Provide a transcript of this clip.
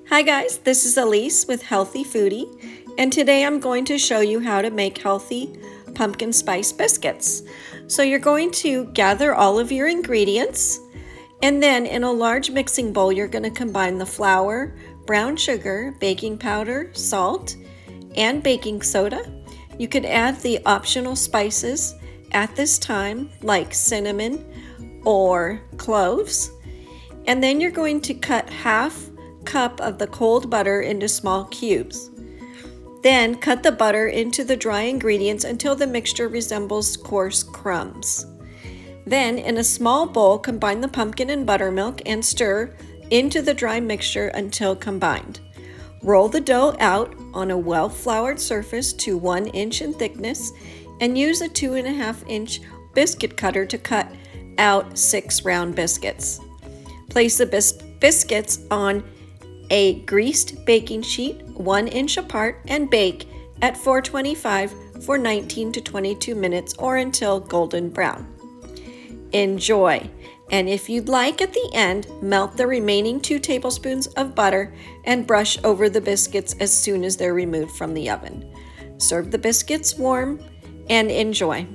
Hi guys, this is Elise with Healthy Foodie, and today I'm going to show you how to make healthy pumpkin spice biscuits. So you're going to gather all of your ingredients, and then in a large mixing bowl you're going to combine the flour, brown sugar, baking powder, salt, and baking soda. You could add the optional spices at this time like cinnamon or cloves, and then you're going to cut half cup of the cold butter into small cubes. Then cut the butter into the dry ingredients until the mixture resembles coarse crumbs. Then in a small bowl, combine the pumpkin and buttermilk and stir into the dry mixture until combined. Roll the dough out on a well-floured surface to 1 inch in thickness and use a 2.5-inch biscuit cutter to cut out 6 round biscuits. Place the biscuits on a greased baking sheet 1 inch apart and bake at 425 for 19 to 22 minutes or until golden brown. Enjoy! And if you'd like, at the end, melt the remaining 2 tablespoons of butter and brush over the biscuits as soon as they're removed from the oven. Serve the biscuits warm and enjoy.